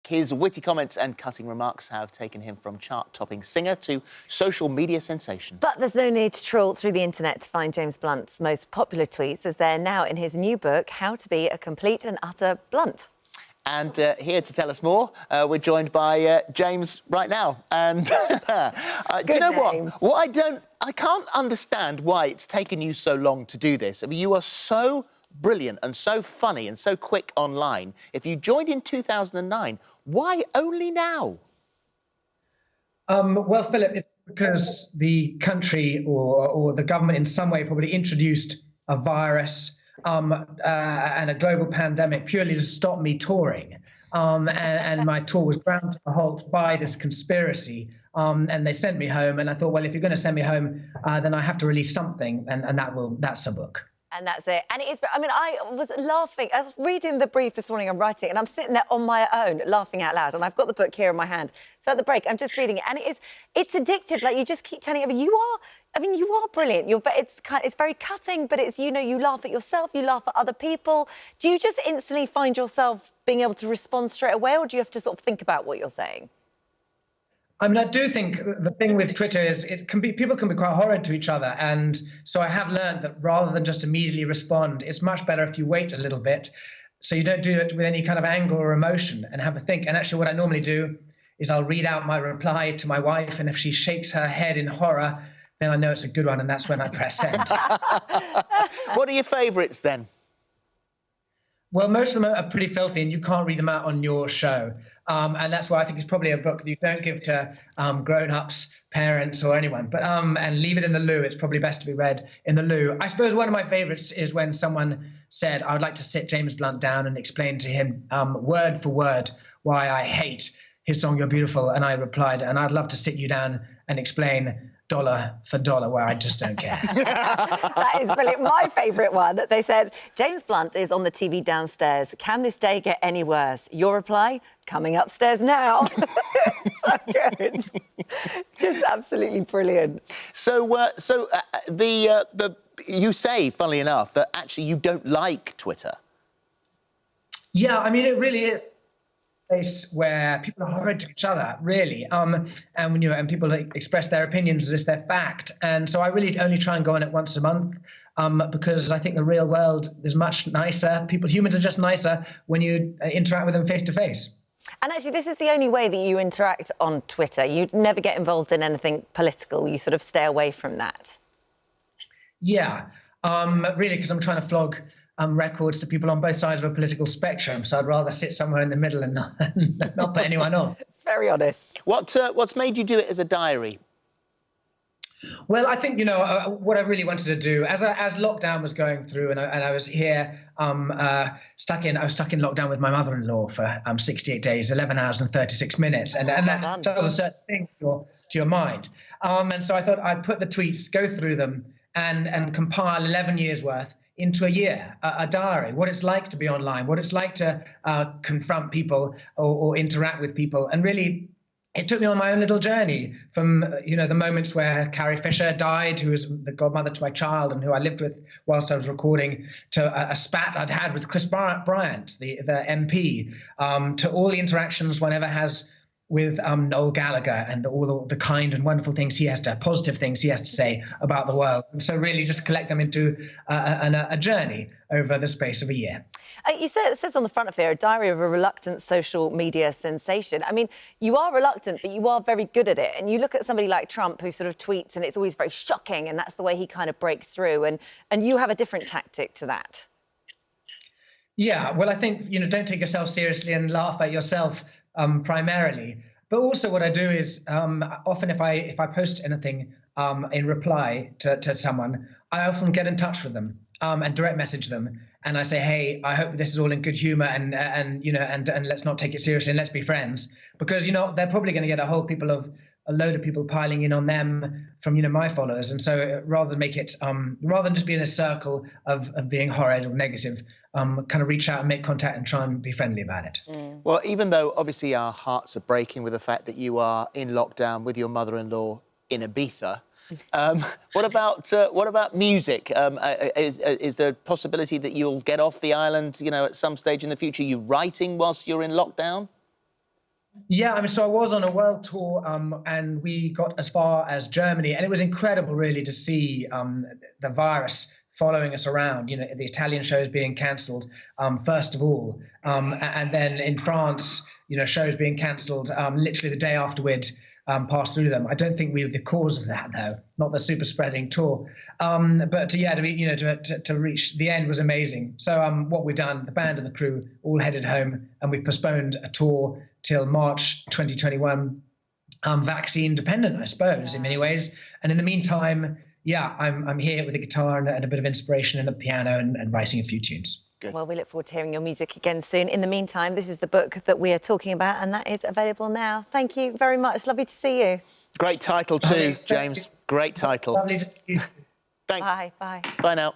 His witty comments and cutting remarks have taken him from chart-topping singer to social media sensation. But there's no need to trawl through the internet to find James Blunt's most popular tweets, as they're now in his new book, How to Be a Complete and Utter Blunt. And here to tell us more, we're joined by James right now. And do you know what? I can't understand why it's taken you so long to do this. I mean, you are so brilliant and so funny and so quick online. If you joined in 2009, why only now? Well, Phillip, it's because the country or the government in some way probably introduced a virus and a global pandemic purely to stop me touring. And my tour was ground to a halt by this conspiracy. And they sent me home. And I thought, well, if you're going to send me home, then I have to release something. And that's a book. And that's it. And it is, I mean, I was laughing. I was reading the brief this morning, I'm writing, and I'm sitting there on my own, laughing out loud. And I've got the book here in my hand. So at the break, I'm just reading it. And it's addictive. Like, you just keep telling everyone, you are brilliant. It's very cutting, but it's, you laugh at yourself, you laugh at other people. Do you just instantly find yourself being able to respond straight away, or do you have to sort of think about what you're saying? I mean, I do think the thing with Twitter is people can be quite horrid to each other. And so I have learned that rather than just immediately respond, it's much better if you wait a little bit so you don't do it with any kind of anger or emotion and have a think. And actually what I normally do is I'll read out my reply to my wife, and if she shakes her head in horror, then I know it's a good one, and that's when I press send. What are your favourites then? Well, most of them are pretty filthy, and you can't read them out on your show. And that's why I think it's probably a book that you don't give to grown-ups, parents, or anyone. But and leave it in the loo. It's probably best to be read in the loo. I suppose one of my favourites is when someone said, I would like to sit James Blunt down and explain to him word for word why I hate his song You're Beautiful. And I replied, and I'd love to sit you down and explain dollar for dollar where I just don't care. That is brilliant. My favourite one, they said, James Blunt is on the TV downstairs. Can this day get any worse? Your reply, coming upstairs now. So good. Just absolutely brilliant. So, you say, funnily enough, that actually you don't like Twitter. Yeah, I mean, it really is place where people are horrid to each other, really, and people express their opinions as if they're fact. And so I really only try and go on it once a month, because I think the real world is much nicer. Humans are just nicer when you interact with them face to face. And actually, this is the only way that you interact on Twitter. You never get involved in anything political. You sort of stay away from that. Yeah, really, because I'm trying to flog records to people on both sides of a political spectrum, so I'd rather sit somewhere in the middle and not put anyone on. It's very honest. What's made you do it as a diary? Well, I think, what I really wanted to do, as lockdown was going through, and I was here, I was stuck in lockdown with my mother-in-law for 68 days, 11 hours and 36 minutes, and that does a certain thing to your mind. And so I thought I'd put the tweets, go through them, and compile 11 years worth into a year, a diary, what it's like to be online, what it's like to confront people or interact with people. And really, it took me on my own little journey from, the moments where Carrie Fisher died, who was the godmother to my child and who I lived with whilst I was recording, to a spat I'd had with Chris Bryant, the MP, to all the interactions one ever has with Noel Gallagher and all the kind and wonderful things positive things he has to say about the world. And so really just collect them into a journey over the space of a year. It says on the front of here, a diary of a reluctant social media sensation. I mean, you are reluctant, but you are very good at it. And you look at somebody like Trump, who sort of tweets, and it's always very shocking, and that's the way he kind of breaks through. And you have a different tactic to that. Yeah, well, I think, don't take yourself seriously and laugh at yourself primarily. But also what I do is often if I post anything in reply to someone, I often get in touch with them and direct message them. And I say, hey, I hope this is all in good humor and let's not take it seriously and let's be friends. Because, they're probably going to get a load of people piling in on them from, my followers. And so rather than make it, rather than just be in a circle of being horrid or negative, kind of reach out and make contact and try and be friendly about it. Mm. Well, even though obviously our hearts are breaking with the fact that you are in lockdown with your mother-in-law in Ibiza, what about music? Is there a possibility that you'll get off the island, at some stage in the future? Are you writing whilst you're in lockdown? Yeah, I mean, so I was on a world tour, and we got as far as Germany, and it was incredible, really, to see the virus following us around. You know, the Italian shows being cancelled, first of all, and then in France, you know, shows being cancelled literally the day after we'd passed through them. I don't think we were the cause of that, though, not the super spreading tour. But yeah, to be, you know, to reach the end was amazing. So what we've done, the band and the crew all headed home, and we've postponed a tour till March 2021, vaccine dependent, I suppose, in many ways. And in the meantime, yeah, I'm here with a guitar and a bit of inspiration and a piano and writing a few tunes. Good. Well, we look forward to hearing your music again soon. In the meantime, this is the book that we are talking about, and that is available now. Thank you very much. Lovely to see you. Great title too, James. Great title. Lovely to see you. Thanks. Bye. Bye. Bye now.